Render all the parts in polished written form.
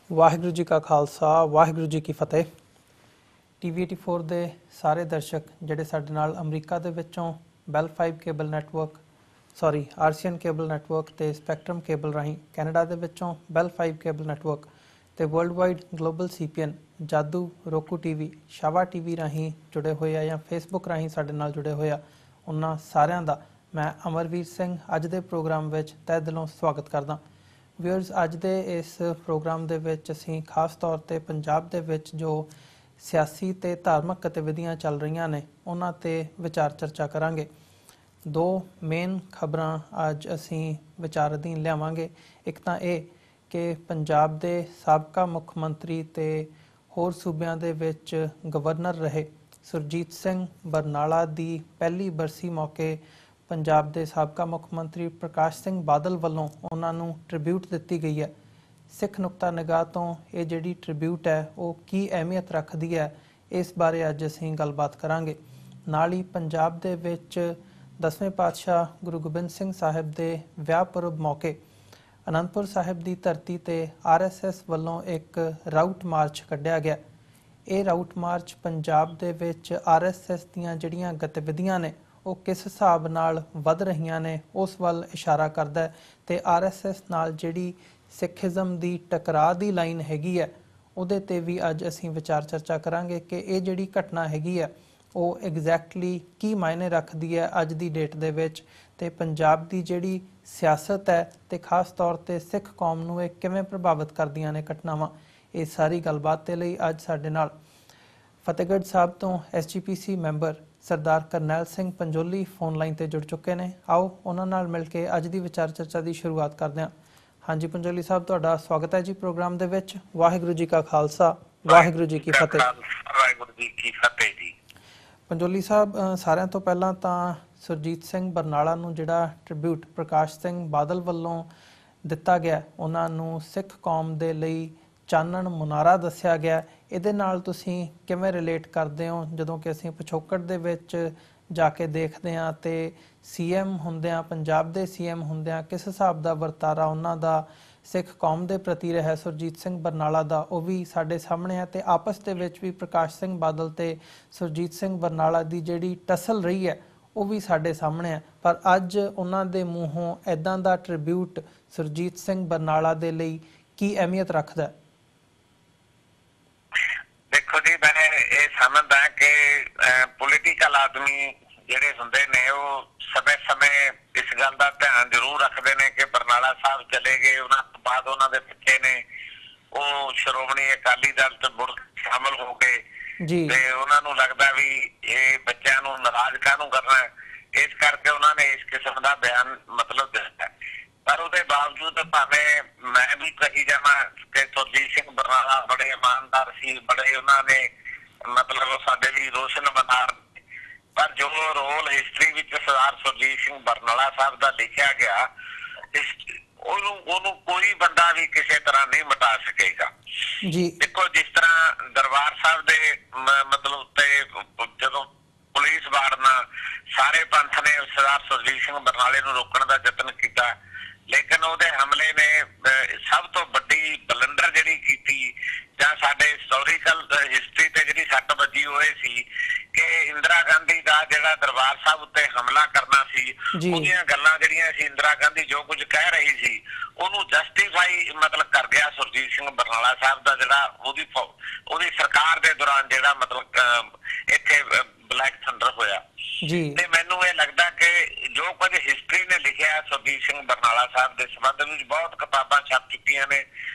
ਵਾਹਿਗੁਰੂ ਜੀ ਕਾ ਖਾਲਸਾ ਵਾਹਿਗੁਰੂ ਜੀ ਕੀ ਫਤਿਹ। TV 84 ਦੇ ਸਾਰੇ ਦਰਸ਼ਕ ਜਿਹੜੇ ਸਾਡੇ ਨਾਲ ਅਮਰੀਕਾ ਦੇ ਵਿੱਚੋਂ ਬੈਲ 5 ਕੇਬਲ ਨੈਟਵਰਕ ਆਰਸੀਐਨ ਕੇਬਲ ਨੈਟਵਰਕ ਤੇ ਸਪੈਕਟਰਮ ਕੇਬਲ ਰਾਹੀਂ ਕੈਨੇਡਾ ਦੇ ਵਿੱਚੋਂ ਬੈਲ 5 ਕੇਬਲ ਨੈਟਵਰਕ ਤੇ ਵਰਲਡ ਵਾਈਡ ਗਲੋਬਲ CPN ਜਾਦੂ ਰੋਕੂ TV ਸ਼ਾਵਾ TV ਰਾਹੀਂ ਜੁੜੇ ਹੋਏ ਆ ਜਾਂ ਫੇਸਬੁੱਕ ਰਾਹੀਂ ਸਾਡੇ ਨਾਲ ਜੁੜੇ ਹੋਏ ਆ, ਉਹਨਾਂ ਸਾਰਿਆਂ ਦਾ ਮੈਂ ਅਮਰਵੀਰ ਸਿੰਘ ਅੱਜ ਦੇ ਪ੍ਰੋਗਰਾਮ ਵਿੱਚ ਤਹਿ ਦਿਲੋਂ ਸਵਾਗਤ ਕਰਦਾ। ਵਿਊਅਰਸ, ਅੱਜ ਦੇ ਇਸ ਪ੍ਰੋਗਰਾਮ ਦੇ ਵਿੱਚ ਅਸੀਂ ਖਾਸ ਤੌਰ ਤੇ ਪੰਜਾਬ ਦੇ ਵਿੱਚ ਜੋ ਸਿਆਸੀ ਤੇ ਧਾਰਮਿਕ ਗਤੀਵਿਧੀਆਂ ਚੱਲ ਰਹੀਆਂ ਨੇ ਉਹਨਾਂ ਤੇ ਵਿਚਾਰ ਚਰਚਾ ਕਰਾਂਗੇ। ਦੋ ਮੇਨ ਖਬਰਾਂ ਅੱਜ ਅਸੀਂ ਵਿਚਾਰ ਅਧੀਨ ਲਿਆਵਾਂਗੇ। ਇੱਕ ਤਾਂ ਇਹ ਕਿ ਪੰਜਾਬ ਦੇ ਸਾਬਕਾ ਮੁੱਖ ਮੰਤਰੀ ਤੇ ਹੋਰ ਸੂਬਿਆਂ ਦੇ ਵਿੱਚ ਗਵਰਨਰ ਰਹੇ ਸੁਰਜੀਤ ਸਿੰਘ ਬਰਨਾਲਾ ਦੀ ਪਹਿਲੀ ਬਰਸੀ ਮੌਕੇ ਪੰਜਾਬ ਦੇ ਸਾਬਕਾ ਮੁੱਖ ਮੰਤਰੀ ਪ੍ਰਕਾਸ਼ ਸਿੰਘ ਬਾਦਲ ਵੱਲੋਂ ਉਹਨਾਂ ਨੂੰ ਟ੍ਰਿਬਿਊਟ ਦਿੱਤੀ ਗਈ ਹੈ। ਸਿੱਖ ਨੁਕਤਾ ਨਿਗਾਹ ਤੋਂ ਇਹ ਜਿਹੜੀ ਟ੍ਰਿਬਿਊਟ ਹੈ ਉਹ ਕੀ ਅਹਿਮੀਅਤ ਰੱਖਦੀ ਹੈ, ਇਸ ਬਾਰੇ ਅੱਜ ਅਸੀਂ ਗੱਲਬਾਤ ਕਰਾਂਗੇ। ਨਾਲ ਹੀ ਪੰਜਾਬ ਦੇ ਵਿੱਚ 10ਵੇਂ ਪਾਤਸ਼ਾਹ ਗੁਰੂ ਗੋਬਿੰਦ ਸਿੰਘ ਸਾਹਿਬ ਦੇ ਵਿਆਹ ਪੁਰਬ ਮੌਕੇ ਅਨੰਦਪੁਰ ਸਾਹਿਬ ਦੀ ਧਰਤੀ ਤੇ RSS ਵੱਲੋਂ ਇੱਕ ਰਾਊਟ ਮਾਰਚ ਕੱਢਿਆ ਗਿਆ। ਇਹ ਰਾਊਟ ਮਾਰਚ ਪੰਜਾਬ ਦੇ ਵਿੱਚ RSS ਦੀਆਂ ਜਿਹੜੀਆਂ ਗਤੀਵਿਧੀਆਂ ਨੇ ਉਹ ਕਿਸ ਹਿਸਾਬ ਨਾਲ ਵੱਧ ਰਹੀਆਂ ਨੇ ਉਸ ਵੱਲ ਇਸ਼ਾਰਾ ਕਰਦਾ ਹੈ ਤੇ RSS ਨਾਲ ਜਿਹੜੀ ਸਿੱਖੀਜ਼ਮ ਦੀ ਟਕਰਾਅ ਦੀ ਲਾਈਨ ਹੈਗੀ ਹੈ ਉਹਦੇ ਤੇ ਵੀ ਅੱਜ ਅਸੀਂ ਵਿਚਾਰ ਚਰਚਾ ਕਰਾਂਗੇ ਕਿ ਇਹ ਜਿਹੜੀ ਘਟਨਾ ਹੈਗੀ ਹੈ ਉਹ ਐਗਜ਼ੈਕਟਲੀ ਕੀ ਮਾਇਨੇ ਰੱਖਦੀ ਹੈ ਅੱਜ ਦੀ ਡੇਟ ਦੇ ਵਿੱਚ, ਤੇ ਪੰਜਾਬ ਦੀ ਜਿਹੜੀ ਸਿਆਸਤ ਹੈ ਤੇ ਖਾਸ ਤੌਰ ਤੇ ਸਿੱਖ ਕੌਮ ਨੂੰ ਇਹ ਕਿਵੇਂ ਪ੍ਰਭਾਵਿਤ ਕਰਦੀਆਂ ਨੇ ਘਟਨਾਵਾਂ। ਇਹ ਸਾਰੀ ਗੱਲਬਾਤ ਦੇ ਲਈ ਅੱਜ ਸਾਡੇ ਨਾਲ ਫਤਿਹਗੜ੍ਹ ਸਾਹਿਬ ਤੋਂ SGPC ਮੈਂਬਰ ਸਰਦਾਰ ਕਰਨੈਲ ਸਿੰਘ ਪੰਜੋਲੀ ਫੋਨ ਲਾਈਨ ਤੇ ਜੁੜ ਚੁੱਕੇ ਨੇ। ਆਓ ਉਹਨਾਂ ਨਾਲ ਮਿਲ ਕੇ ਅੱਜ ਦੀ ਵਿਚਾਰ ਚਰਚਾ ਦੀ ਸ਼ੁਰੂਆਤ ਕਰਦੇ ਹਾਂ। ਹਾਂਜੀ ਪੰਜੋਲੀ ਸਾਹਿਬ, ਤੁਹਾਡਾ ਸਵਾਗਤ ਹੈ ਜੀ ਪ੍ਰੋਗਰਾਮ ਦੇ ਵਿੱਚ। ਵਾਹਿਗੁਰੂ ਜੀ ਕਾ ਖਾਲਸਾ ਵਾਹਿਗੁਰੂ ਜੀ ਕੀ ਫਤਿਹ। ਵਾਹਿਗੁਰੂ ਜੀ ਕੀ ਫਤਿਹ ਜੀ। ਪੰਜੋਲੀ ਸਾਹਿਬ, ਸਾਰਿਆਂ ਤੋਂ ਪਹਿਲਾਂ ਤਾਂ ਸੁਰਜੀਤ ਸਿੰਘ ਬਰਨਾਲਾ ਨੂੰ ਜਿਹੜਾ ਟ੍ਰਿਬਿਊਟ ਪ੍ਰਕਾਸ਼ ਸਿੰਘ ਬਾਦਲ ਵੱਲੋਂ ਦਿੱਤਾ ਗਿਆ, ਉਹਨਾਂ ਨੂੰ ਸਿੱਖ ਕੌਮ ਦੇ ਲਈ ਚਾਨਣ ਮੁਨਾਰਾ ਦੱਸਿਆ ਗਿਆ, ਇਹਦੇ ਨਾਲ ਤੁਸੀਂ ਕਿਵੇਂ ਰਿਲੇਟ ਕਰਦੇ ਹੋ ਜਦੋਂ ਕਿ ਅਸੀਂ ਪਿਛੋਕੜ ਦੇ ਵਿੱਚ ਜਾ ਕੇ ਦੇਖਦੇ ਹਾਂ ਤੇ CM ਹੁੰਦਿਆਂ, ਪੰਜਾਬ ਦੇ CM ਹੁੰਦਿਆਂ ਕਿਸ ਹਿਸਾਬ ਦਾ ਵਰਤਾਰਾ ਉਹਨਾਂ ਦਾ ਸਿੱਖ ਕੌਮ ਦੇ ਪ੍ਰਤੀ ਰਿਹਾ ਸੁਰਜੀਤ ਸਿੰਘ ਬਰਨਾਲਾ ਦਾ, ਉਹ ਵੀ ਸਾਡੇ ਸਾਹਮਣੇ ਹੈ। ਤੇ ਆਪਸ ਦੇ ਵਿੱਚ ਵੀ ਪ੍ਰਕਾਸ਼ ਸਿੰਘ ਬਾਦਲ ਤੇ ਸੁਰਜੀਤ ਸਿੰਘ ਬਰਨਾਲਾ ਦੀ ਜਿਹੜੀ ਟਸਲ ਰਹੀ ਹੈ ਉਹ ਵੀ ਸਾਡੇ ਸਾਹਮਣੇ ਹੈ। ਪਰ ਅੱਜ ਉਹਨਾਂ ਦੇ ਮੂੰਹੋਂ ਇੱਦਾਂ ਦਾ ਟ੍ਰਿਬਿਊਟ ਸੁਰਜੀਤ ਸਿੰਘ ਬਰਨਾਲਾ ਦੇ ਲਈ ਕੀ ਅਹਿਮੀਅਤ ਰੱਖਦਾ ਹੈ? ਦੇਖੋ ਜੀ, ਮੈਂ ਇਹ ਸਮਝਦਾ ਕਿ ਪੋਲੀਟੀਕਲ ਆਦਮੀ ਜਿਹੜੇ ਹੁੰਦੇ ਨੇ ਉਹ ਸਮੇਂ-ਸਮੇਂ ਇਸ ਗੱਲ ਦਾ ਧਿਆਨ ਜ਼ਰੂਰ ਰੱਖਦੇ ਨੇ ਕਿ ਬਰਨਾਲਾ ਸਾਹਿਬ ਚਲੇ ਗਏ, ਉਹਨਾਂ ਤੋਂ ਬਾਅਦ ਉਹਨਾਂ ਦੇ ਪਿੱਛੇ ਨੇ ਉਹ ਸ਼੍ਰੋਮਣੀ ਅਕਾਲੀ ਦਲ ਚ ਮੁੜ ਸ਼ਾਮਲ ਹੋ ਗਏ ਤੇ ਉਹਨਾਂ ਨੂੰ ਲੱਗਦਾ ਵੀ ਇਹ ਬੱਚਿਆਂ ਨੂੰ ਨਾਰਾਜ਼ ਕਾਹਨੂੰ ਕਰਨਾ, ਇਸ ਕਰਕੇ ਉਹਨਾਂ ਨੇ ਇਸ ਕਿਸਮ ਦਾ ਬਿਆਨ ਮਤਲਬ ਦਿੱਤਾ। ਪਰ ਉਹਦੇ ਬਾਵਜੂਦ ਭਾਵੇਂ ਮੈਂ ਵੀ ਕਹੀ ਜਾਵਾਂ ਕਿ ਸੁਰਜੀਤ ਸਿੰਘ ਬਰਨਾਲਾ ਬੜੇ ਇਮਾਨਦਾਰ ਸੀ, ਬੜੇ ਉਹਨਾਂ ਨੇ ਮਤਲਬ ਸਾਡੇ ਲਈ ਰੋਸ਼ਨ ਬਨਾਰ, ਪਰ ਜੋ ਰੋਲ ਹਿਸਟਰੀ ਵਿੱਚ ਸਰਦਾਰ ਸੁਰਜੀਤ ਸਿੰਘ ਬਰਨਾਲਾ ਸਾਹਿਬ ਦਾ ਲਿਖਿਆ ਗਿਆ ਉਹਨੂੰ ਕੋਈ ਬੰਦਾ ਵੀ ਕਿਸੇ ਤਰ੍ਹਾਂ ਨਹੀਂ ਮਿਟਾ ਸਕੇਗਾ ਜੀ। ਦੇਖੋ, ਜਿਸ ਤਰ੍ਹਾਂ ਦਰਬਾਰ ਸਾਹਿਬ ਦੇ ਮਤਲਬ ਉੱਤੇ ਜਦੋਂ ਪੁਲਿਸ ਵਾਰਨਾ ਸਾਰੇ ਪੰਥ ਨੇ ਸਰਦਾਰ ਸੁਰਜੀਤ ਸਿੰਘ ਬਰਨਾਲੇ ਨੂੰ ਰੋਕਣ ਦਾ ਯਤਨ ਕੀਤਾ, ਲੇਕਿਨ ਉਹਦੇ ਹਮਲੇ ਨੇ ਸਭ ਤੋਂ ਵੱਡੀ ਬਲੰਡਰ ਜਿਹੜੀ ਕੀਤੀ ਜਾਂ ਸਾਡੇ ਹਿਸਟੋਰੀਕਲ ਹਿਸਟਰੀ ਤੇ ਜਿਹੜੀ ਸੱਟ ਵੱਜੀ ਹੋਏ ਸੀ ਕਿ ਇੰਦਰਾ ਗਾਂਧੀ ਦਾ ਜਿਹੜਾ ਦਰਬਾਰ ਸਾਹਿਬ ਉੱਤੇ ਹਮਲਾ ਕਰਨਾ ਸੀ, ਉਹਦੀਆਂ ਗੱਲਾਂ ਜਿਹੜੀਆਂ ਸੀ ਇੰਦਰਾ ਗਾਂਧੀ ਜੋ ਕੁਝ ਕਹਿ ਰਹੀ ਸੀ ਉਹਨੂੰ ਜਸਟੀਫਾਈ ਮਤਲਬ ਕਰ ਗਿਆ ਸੁਰਜੀਤ ਸਿੰਘ ਬਰਨਾਲਾ ਸਾਹਿਬ ਦਾ, ਜਿਹੜਾ ਉਹਦੀ ਸਰਕਾਰ ਦੇ ਦੌਰਾਨ ਜਿਹੜਾ ਮਤਲਬ ਇੱਥੇ ਬਲੈਕ ਥੰਡਰ ਹੋਇਆ। ਤੇ ਮੈਨੂੰ ਇਹ ਲੱਗਦਾ ਕਿ ਜੋ ਕੁਝ ਹਿਸਟਰੀ ਨੇ ਲਿਖਿਆ ਸੁਰਜੀਤ ਸਿੰਘ ਬਰਨਾਲਾ ਸਾਹਿਬ ਦੇ ਸੰਬੰਧ ਵਿੱਚ ਬਹੁਤ ਕਿਤਾਬਾਂ ਛਪ ਚੁੱਕੀਆਂ ਨੇ।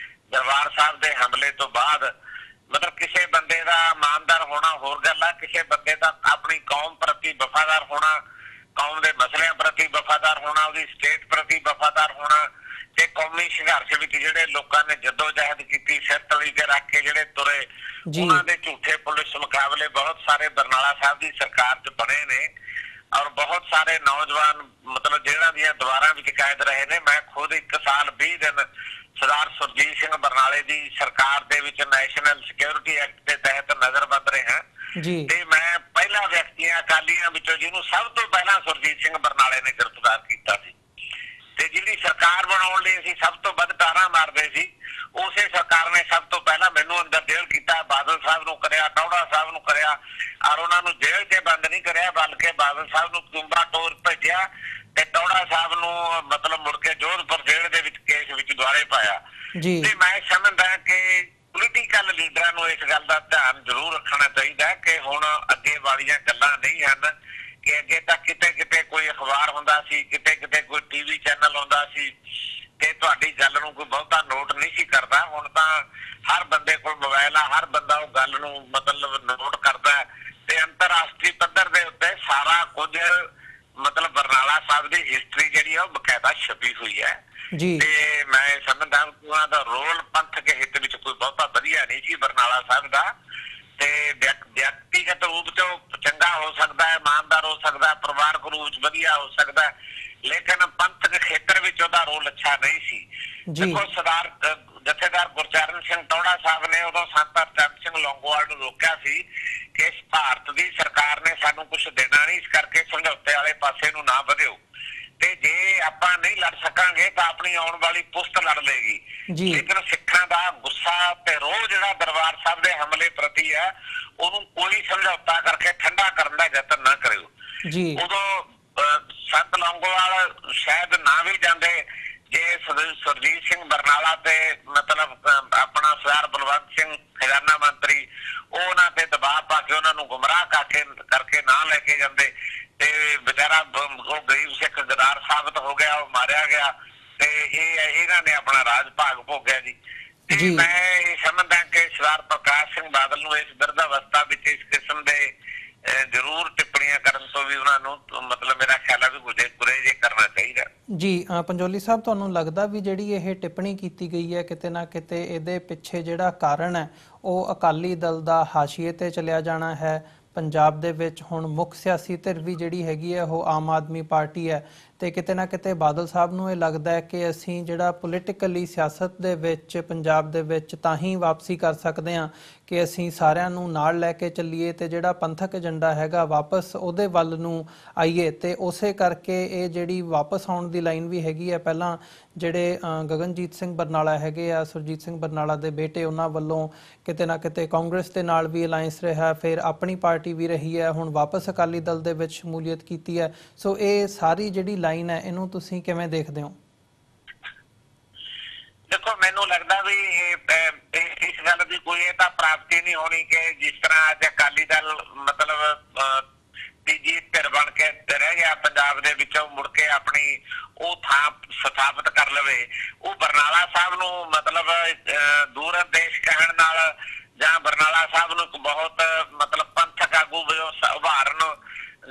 ਦਰਬਾਰ ਸਾਹਿਬ ਦੇ ਹਮਲੇ ਤੋਂ ਬਾਅਦ ਮਤਲਬ ਕਿਸੇ ਬੰਦੇ ਦਾ ਇਮਾਨਦਾਰ ਹੋਣਾ ਹੋਰ ਗੱਲ ਆ, ਕਿਸੇ ਬੰਦੇ ਦਾ ਆਪਣੀ ਕੌਮ ਪ੍ਰਤੀ ਵਫਾਦਾਰ ਹੋਣਾ, ਕੌਮ ਦੇ ਮਸਲਿਆਂ ਪ੍ਰਤੀ ਵਫਾਦਾਰ ਹੋਣਾ, ਉਹਦੀ ਸਟੇਟ ਪ੍ਰਤੀ ਵਫਾਦਾਰ ਹੋਣਾ ਤੇ ਕੌਮੀ ਸੰਘਰਸ਼ ਵਿੱਚ ਜਿਹੜੇ ਲੋਕਾਂ ਨੇ ਜਦੋਜਹਿਦ ਕੀਤੀ, ਸਿਰ ਤਲੀ ਕੇ ਰੱਖ ਕੇ ਜਿਹੜੇ ਤੁਰੇ, ਉਹਨਾਂ ਦੇ ਝੂਠੇ ਪੁਲਿਸ ਮੁਕਾਬਲੇ ਬਹੁਤ ਸਾਰੇ ਬਰਨਾਲਾ ਸਾਹਿਬ ਦੀ ਸਰਕਾਰ ਚ ਬਣੇ ਨੇ ਔਰ ਬਹੁਤ ਸਾਰੇ ਨੌਜਵਾਨ ਮਤਲਬ ਜਿਹੜਾ ਦੀਆਂ ਦੀਵਾਰਾਂ ਵਿੱਚ ਕੈਦ ਰਹੇ ਨੇ। ਮੈਂ ਖੁਦ 1 ਸਾਲ 20 ਦਿਨ ਸਰਦਾਰ ਸੁਰਜੀਤ ਸਿੰਘ ਬਰਨਾਲੇ ਦੀ ਸਰਕਾਰ ਦੇ ਵਿੱਚ ਨੈਸ਼ਨਲ ਸਿਕਿਉਰਿਟੀ ਐਕਟ ਦੇ ਤਹਿਤ ਨਜ਼ਰਬੰਦ ਰਿਹਾ ਤੇ ਮੈਂ ਪਹਿਲਾ ਵਿਅਕਤੀ ਅਕਾਲੀਆਂ ਵਿੱਚੋਂ ਜਿਹਨੂੰ ਸਭ ਤੋਂ ਪਹਿਲਾਂ ਸੁਰਜੀਤ ਸਿੰਘ ਬਰਨਾਲੇ ਨੇ ਗ੍ਰਿਫਤਾਰ ਕੀਤਾ ਸੀ ਤੇ ਜਿਹੜੀ ਸਰਕਾਰ ਬਣਾਉਣ ਲਈ ਅਸੀਂ ਸਭ ਤੋਂ ਵੱਧ ਟਾਰਾਂ ਮਾਰਦੇ ਸੀ ਉਸੇ सरकार ने सब तो पहला मैनू अंदर जेल किया, बादल साहब नूं करिया, टौड़ा साहब नूं करिया, और उन्होंने जेल च बंद नहीं करिया बल्कि बादल साहब नूं तुंबा टोर भेजिया ते टौड़ा साहब नूं मतलब मुड़ के जोधपुर जेल दे विच केस विच दुआरे पाया। ते मैं समझदा कि पोलीटिकल लीडरां नूं इस गल दा ध्यान जरूर रखना चाहिए कि हुण अगे वालियां गल्लां नहीं हन कि अगे तां किते किते कोई अखबार हुंदा सी, किते किते कोई टीवी चैनल हुंदा सी ते तुहाडी गल नूं कोई बहुता नोट नहीं सी करदा। हुण तां हर बंदे कोल मोबाइल आ, हर बंदा उह गल नूं मतलब नोट करदा ते अंतरराष्ट्रीय पद्धर दे उत्ते सारा कुछ मतलब बरनाला साहब दी हिस्टरी जिहड़ी आ बकायदा छपी हुई है ते मैं समझदा उन्हां दा रोल पंथक हित विच कोई बहुता वधिया नहीं जी बरनाला साहब दा ते व्यक्तिगत रूप च चंगा हो सकदा है, ईमानदार हो सकदा है, परिवारक रूप च वधिया हो सकदा है, लेकिन पंथक खेतर विच उहदा रोल अच्छा नहीं सी। देखो सरदार जथेदार गुरचरण सिंह टौड़ा साहब ने उदों संत हरचंद सिंह लौंगोवाल नूं रोकिया सी कि इस भारत दी सरकार ने सानूं कुछ देना नहीं, इस करके समझौते वाले पासे नूं ना वधिओ ते जे आपां नहीं लड़ सकांगे तां अपनी आउण वाली पुश्त लड़ लेगी। लेकिन सिखां दा गुस्सा ते रोह जिहड़ा दरबार साहब दे हमले प्रति है ਉਹਨੂੰ कोई समझौता करके ठंडा करन दा यतन ना करिओ। उदों संत लौंगोवाल शायद ना भी जांदे जे सुरजीत सिंह बरनाला ते मतलब अपना सरदार बलवंत सिंह खजाना मंत्री उन्हां ते दबाव पा के उन्हां नूं गुमराह करके ना लेके जांदे ते बेचारा वो गरीब सिख गदार साबित हो गया, वो मारिया गया ते इन्हां ने अपना राज भाग भोगिया जी। मैं समझदा कि सरदार प्रकाश सिंह बादल नूं इस बिरधावस्था विच इस किस्म दे जरूर टिप्पणियां करन तो भी उन्हां नूं मतलब मेरा ख्याल है भी गुरेज करना चाहिए जी। पंजोली साहब तुहानूं लगदा भी जिहड़ी ਇਹ टिप्पणी कीती गई है किते ना किते ਇਹਦੇ ਪਿੱਛੇ ਜਿਹੜਾ ਕਾਰਨ ਹੈ ਉਹ ਅਕਾਲੀ ਦਲ ਦਾ ਹਾਸ਼ੀਏ ਤੇ ਚਲਿਆ ਜਾਣਾ ਹੈ? ਪੰਜਾਬ ਦੇ ਵਿੱਚ ਹੁਣ ਮੁੱਖ ਸਿਆਸੀ ਧਿਰ ਵੀ ਜਿਹੜੀ ਹੈਗੀ ਹੈ ਉਹ ਆਮ ਆਦਮੀ ਪਾਰਟੀ ਹੈ ਤੇ ਕਿਤੇ ਨਾ ਕਿਤੇ ਬਾਦਲ ਸਾਹਿਬ ਨੂੰ ਇਹ ਲੱਗਦਾ ਹੈ ਕਿ ਅਸੀਂ ਜਿਹੜਾ ਪੋਲੀਟੀਕਲੀ ਸਿਆਸਤ ਦੇ ਵਿੱਚ ਪੰਜਾਬ ਦੇ ਵਿੱਚ ਤਾਂ ਹੀ ਵਾਪਸੀ ਕਰ ਸਕਦੇ ਹਾਂ ਕਿ ਅਸੀਂ ਸਾਰਿਆਂ ਨੂੰ ਨਾਲ ਲੈ ਕੇ ਚੱਲੀਏ ਤੇ ਜਿਹੜਾ ਪੰਥਕ ਏਜੰਡਾ ਹੈਗਾ ਵਾਪਸ ਉਹਦੇ ਵੱਲ ਨੂੰ ਆਈਏ ਤੇ ਉਸੇ ਕਰਕੇ ਇਹ ਜਿਹੜੀ ਵਾਪਸ ਆਉਣ ਦੀ ਲਾਈਨ ਵੀ ਹੈਗੀ ਹੈ। ਪਹਿਲਾਂ ਜਿਹੜੇ ਗਗਨਜੀਤ ਸਿੰਘ ਬਰਨਾਲਾ ਹੈਗੇ ਆ, ਸੁਰਜੀਤ ਸਿੰਘ ਬਰਨਾਲਾ ਦੇ ਬੇਟੇ, ਉਹਨਾਂ ਵੱਲੋਂ ਕਿਤੇ ਨਾ ਕਿਤੇ ਕਾਂਗਰਸ ਦੇ ਨਾਲ ਵੀ ਅਲਾਇੰਸ ਰਿਹਾ, ਫਿਰ ਆਪਣੀ ਪਾਰਟੀ ਵੀ ਰਹੀ ਹੈ, ਹੁਣ ਵਾਪਸ ਅਕਾਲੀ ਦਲ ਦੇ ਵਿੱਚ ਸ਼ਮੂਲੀਅਤ ਕੀਤੀ ਹੈ। ਸੋ ਇਹ ਸਾਰੀ ਜਿਹੜੀ ਲਾਈਨ ਹੈ ਇਹਨੂੰ ਤੁਸੀਂ ਕਿਵੇਂ ਦੇਖਦੇ ਹੋ? देखो मैनू लगता भी इस गल की कोई तो प्राप्ति नहीं होनी कि जिस तरह अज अकाली दल मतलब तीजी धिर बन के रह गया पंजाब दे विचों मुड़ के अपनी वो थां स्थापित कर लवे। वो बरनाला साहब नूं मतलब दूर देश कहण नाल जां बरनाला साहब नूं बहुत मतलब पंथक आगू उभारन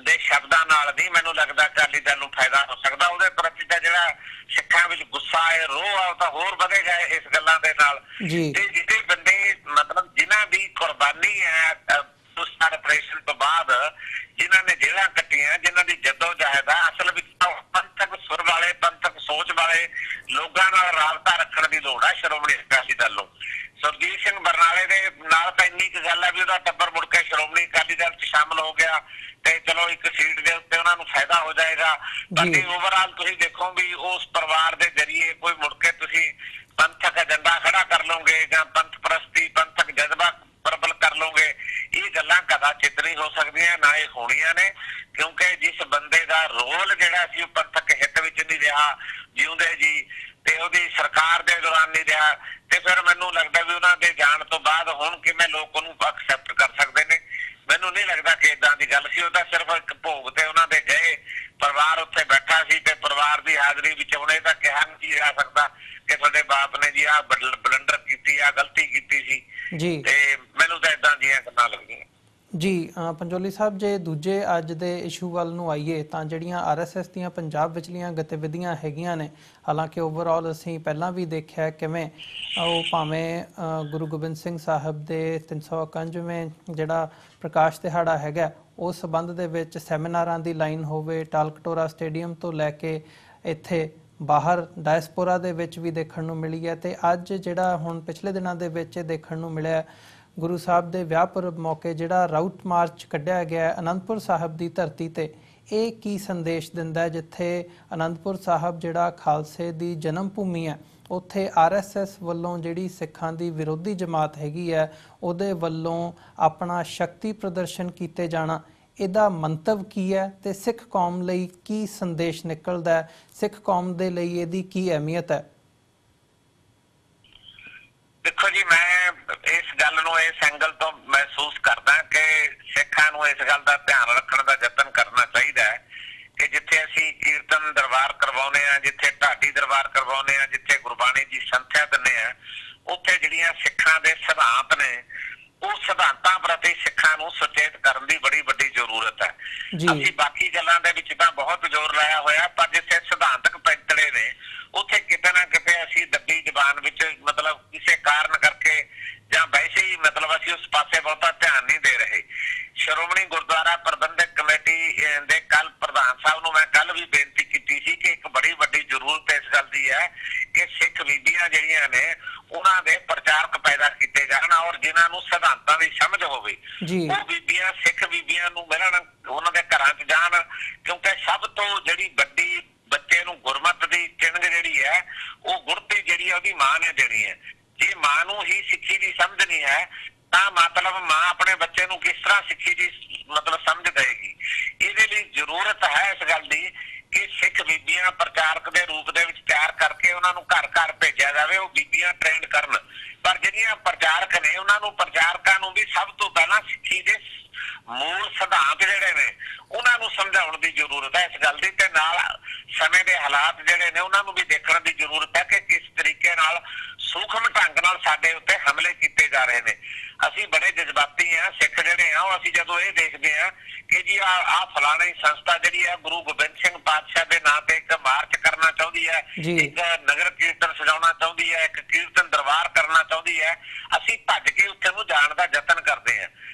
दे शब्दां नाल नहीं मैनू लगदा अकाली दल नूं फायदा हो सकदा। उहदे प्रति तां जिहड़ा सिखां विच गुस्सा है, रोह आ, तां होर वधेगा इस गल्लां दे नाल। ते जिहड़े बंदे मतलब जिन्हां दी कुर्बानी है ऑपरेशन तो बाद जिन्हां ने जेलां कट्टियां, जिन्हां दी जद्दोजहद है, असल विच पंथक सुर वाले पंथक सोच वाले लोगां नाल राबता रखण दी लोड़ है श्रोमणी अकाली दल नूं। सुरजीत सिंह बरनाले दे नाल तां इन्नी क गल है भी उहदा टब्बर मुड़ के श्रोमणी अकाली दल च शामिल हो गया ते चलो एक सीट दे उत्ते उन्हां नूं फायदा हो जाएगा। बाकी ओवरऑल तुसीं देखो भी उस परिवार दे जरिए कोई मुड़ के तुसीं पंथक एजेंडा खड़ा कर लोगे जां पंथ परस्ती पंथक जज्बा प्रबल कर लोगे, ये गल्लां कदाचित नहीं हो सकदियां, ना ये होणियां ने, क्योंकि जिस बंदे दा रोल जिहड़ा सी पंथक हित विच नहीं रहा जिउंदे जी ते ओहदी सरकार दे दौरान नहीं रहा ते फिर मैनूं लगदा भी उन्हां दे जाण तो बाद हुण किवें लोक उहनूं एक्सैप्ट कर सकदे ने। मैनूं नहीं लगदा कि इदां दी गल सी। ओहदा सिर्फ एक भोग ते उन्हां दे गए परिवार उत्थे बैठा सी ते परिवार दी हाਜ਼ਰੀ विच हुण इह तां कहा नहीं जा सकदा कि तुहाडे बाप ने जी आ बलंडर कीती, आ गलती कीती सी जी ते मैनूं तां इदां ਦੀਆਂ ਗੱਲਾਂ ਲੱਗਦੀਆਂ जी। पंजोली साहब जे दूजे अज दे इशू वाल नूं आईए तां ਜਿਹੜੀਆਂ RSS ਦੀਆਂ ਪੰਜਾਬ ਵਿਚਲੀਆਂ ਗਤੀਵਿਧੀਆਂ ਹੈਗੀਆਂ ਨੇ, ਹਾਲਾਂਕਿ ਓਵਰਆਲ ਅਸੀਂ ਪਹਿਲਾਂ ਵੀ ਦੇਖਿਆ ਕਿਵੇਂ ਉਹ ਭਾਵੇਂ ਗੁਰੂ ਗੋਬਿੰਦ ਸਿੰਘ ਸਾਹਿਬ ਦੇ 351ਵੇਂ ਜਿਹੜਾ ਪ੍ਰਕਾਸ਼ ਦਿਹਾੜਾ ਹੈਗਾ ਉਸ ਸੰਬੰਧ ਦੇ ਵਿੱਚ ਸੈਮੀਨਾਰਾਂ ਦੀ ਲਾਈਨ ਹੋਵੇ, ਟਾਲਕਟੋਰਾ ਸਟੇਡੀਅਮ ਤੋਂ ਲੈ ਕੇ ਇੱਥੇ ਬਾਹਰ ਡਾਇਸਪੋਰਾ ਦੇ ਵਿੱਚ ਵੀ ਦੇਖਣ ਨੂੰ ਮਿਲੀ ਹੈ ਤੇ ਅੱਜ ਜਿਹੜਾ ਹੁਣ ਪਿਛਲੇ ਦਿਨਾਂ ਦੇ ਵਿੱਚ ਦੇਖਣ ਨੂੰ ਮਿਲਿਆ ਗੁਰੂ ਸਾਹਿਬ ਦੇ ਵਿਆਹ ਪੁਰਬ ਮੌਕੇ ਜਿਹੜਾ ਰਾਊਟ ਮਾਰਚ ਕੱਢਿਆ ਗਿਆ ਅਨੰਦਪੁਰ ਸਾਹਿਬ ਦੀ ਧਰਤੀ ਤੇ, ਇਹ ਕੀ ਸੰਦੇਸ਼ ਦਿੰਦਾ ਜਿੱਥੇ ਅਨੰਦਪੁਰ ਸਾਹਿਬ ਜਿਹੜਾ ਖਾਲਸੇ ਦੀ ਜਨਮ ਭੂਮੀ ਹੈ ਉੱਥੇ RSS ਵੱਲੋਂ ਜਿਹੜੀ ਸਿੱਖਾਂ ਦੀ ਵਿਰੋਧੀ ਜਮਾਤ ਹੈਗੀ ਹੈ ਉਹਦੇ ਵੱਲੋਂ ਆਪਣਾ ਸ਼ਕਤੀ ਪ੍ਰਦਰਸ਼ਨ ਕੀਤੇ ਜਾਣਾ, ਇਹਦਾ ਮੰਤਵ ਕੀ ਹੈ ਤੇ ਸਿੱਖ ਕੌਮ ਲਈ ਕੀ ਸੰਦੇਸ਼ ਨਿਕਲਦਾ ਹੈ, ਸਿੱਖ ਕੌਮ ਦੇ ਲਈ ਇਹਦੀ ਕੀ ਅਹਿਮੀਅਤ ਹੈ? देखो जी, मैं इस गल नूं इस एंगल तो महसूस करदा कि सिखां नूं इस गल दा ध्यान रखण दा यतन करना चाहिदा है कि जिथे असीं कीर्तन दरबार करवाउने आ, जिथे ढाडी दरबार करवाउने आ, जिथे गुरबाणी दी संथਿਆ दिंदे आ, उत्थे जिहड़ियां सिखां दे सिद्धांत ने ਉਹ ਸਿਧਾਂਤਾਂ ਪ੍ਰਤੀ ਸਿੱਖਾਂ ਨੂੰ ਸੁਚੇਤ ਕਰਨ ਦੀ ਬੜੀ ਵੱਡੀ ਜ਼ਰੂਰਤ ਹੈ। ਅਸੀਂ ਬਾਕੀ ਗੱਲਾਂ ਦੇ ਵਿੱਚ ਤਾਂ ਬਹੁਤ ਜ਼ੋਰ ਲਾਇਆ ਹੋਇਆ, ਪਰ ਜਿੱਥੇ ਸਿਧਾਂਤਕ ਪੈਂਤੜੇ ਨੇ ਉੱਥੇ ਕਿਤੇ ਨਾ ਕਿਤੇ ਅਸੀਂ ਦੱਬੀ ਜ਼ਬਾਨ ਵਿੱਚ ਮਤਲਬ ਕਿਸੇ ਕਾਰਨ ਕਰਕੇ ਜਾਂ ਵੈਸੇ ਹੀ ਮਤਲਬ ਅਸੀਂ ਉਸ ਪਾਸੇ ਬਹੁਤਾ ਧਿਆਨ ਨਹੀਂ ਦੇ ਰਹੇ। ਸ਼੍ਰੋਮਣੀ ਗੁਰਦੁਆਰਾ ਪ੍ਰਬੰਧਕ ਕਮੇਟੀ ਦੇ ਕੱਲ ਪ੍ਰਧਾਨ ਸਾਹਿਬ ਨੂੰ ਮੈਂ ਕੱਲ ਵੀ ਬੇਨਤੀ ਕੀਤੀ ਸੀ ਕਿ ਇੱਕ ਬੜੀ ਵੱਡੀ ਜ਼ਰੂਰਤ ਇਸ ਗੱਲ ਦੀ ਹੈ ਕਿ ਸਿੱਖ ਬੀਬੀਆਂ ਜਿਹੜੀਆਂ ਨੇ ਉਹਨਾਂ ਦੇ ਪ੍ਰਚਾਰਕ ਪੈਦਾ ਕੀਤੇ ਜਾਣ ਔਰ ਜਿਨ੍ਹਾਂ ਨੂੰ ਸਿਧਾਂਤਾਂ ਦੀ ਸਮਝ ਹੋਵੇ। ਉਹ ਬੀਬੀਆਂ ਸਿੱਖ ਬੀਬੀਆਂ ਨੂੰ ਮਿਲਣ, ਉਹਨਾਂ ਦੇ ਘਰਾਂ 'ਚ ਜਾਣ, ਕਿਉਂਕਿ ਸਭ ਤੋਂ ਜਿਹੜੀ ਵੱਡੀ ਬੱਚੇ ਨੂੰ ਗੁਰਮਤ ਦੀ ਚਿੰਗ ਜਿਹੜੀ ਹੈ ਉਹ ਗੁਰਤੀ ਜਿਹੜੀ ਹੈ ਉਹਦੀ ਮਾਂ ਨੇ ਦੇਣੀ ਹੈ। ਜੇ ਮਾਂ ਨੂੰ ਹੀ ਸਿੱਖੀ ਦੀ ਸਮਝ ਨਹੀਂ ਹੈ ਤਾਂ ਮਤਲਬ ਮਾਂ ਆਪਣੇ ਬੱਚੇ ਨੂੰ ਕਿਸ ਤਰ੍ਹਾਂ ਸਿੱਖੀ ਦੀ ਮਤਲਬ ਸਮਝ ਦੇਗੀ। ਇਹਦੇ ਲਈ ਜ਼ਰੂਰਤ ਹੈ ਇਸ ਗੱਲ ਦੀ ਕਿ ਸਿੱਖ ਬੀਬੀਆਂ ਪ੍ਰਚਾਰਕ ਦੇ ਰੂਪ ਦੇ ਵਿੱਚ ਤਿਆਰ ਕਰਕੇ ਉਹਨਾਂ ਨੂੰ ਘਰ ਘਰ ਭੇਜਿਆ ਜਾਵੇ, ਉਹ ਬੀਬੀਆਂ ਟ੍ਰੇਨਡ ਕਰਨ। ਪਰ ਜਿਹੜੀਆਂ ਪ੍ਰਚਾਰਕ ਨੇ ਉਹਨਾਂ ਨੂੰ ਪ੍ਰਚਾਰਕਾਂ ਨੂੰ ਵੀ ਸਭ ਤੋਂ ਪਹਿਲਾਂ ਸਿੱਖੀ ਦੇ ਮੂਲ ਸਿਧਾਂਤ ਜਿਹੜੇ ਨੇ ਉਹਨਾਂ ਨੂੰ ਸਮਝਾਉਣ ਦੀ ਜ਼ਰੂਰਤ ਹੈ ਇਸ ਗੱਲ ਦੀ, ਤੇ ਨਾਲ ਸਮੇਂ ਦੇ ਹਾਲਾਤ ਜਿਹੜੇ ਨੇ ਉਹਨਾਂ ਨੂੰ ਵੀ ਦੇਖਣ ਦੀ ਜ਼ਰੂਰਤ ਹੈ ਕਿ ਕਿਸ ਤਰੀਕੇ ਨਾਲ ਸੂਖਮ ਢੰਗ ਨਾਲ ਸਾਡੇ ਉੱਤੇ ਹਮਲੇ ਕੀਤੇ ਜਾ ਰਹੇ ਨੇ। ਅਸੀਂ ਬੜੇ ਜਜ਼ਬਾਤੀ ਹਾਂ ਸਿੱਖ ਜਿਹੜੇ ਆ, ਉਹ ਅਸੀਂ ਜਦੋਂ ਇਹ ਦੇਖਦੇ ਹਾਂ ਕਿ ਜੀ ਆਹ ਫਲਾਣੀ ਸੰਸਥਾ ਜਿਹੜੀ ਹੈ ਗੁਰੂ ਗੋਬਿੰਦ ਸਿੰਘ ਪਾਤਸ਼ਾਹ ਦੇ ਨਾਂ ਤੇ ਇੱਕ ਮਾਰਚ ਕਰਨਾ ਚਾਹੁੰਦੀ ਹੈ, ਇੱਕ ਨਗਰ ਕੀਰਤਨ ਸਜਾਉਣਾ ਚਾਹੁੰਦੀ ਹੈ, ਇੱਕ ਕੀਰਤਨ ਦਰਬਾਰ ਕਰਨਾ ਚਾਹੁੰਦੀ ਹੈ, ਅਸੀਂ ਭੱਜ ਕੇ ਉੱਥੇ ਨੂੰ ਜਾਣ ਦਾ ਯਤਨ ਕਰਦੇ ਹਾਂ।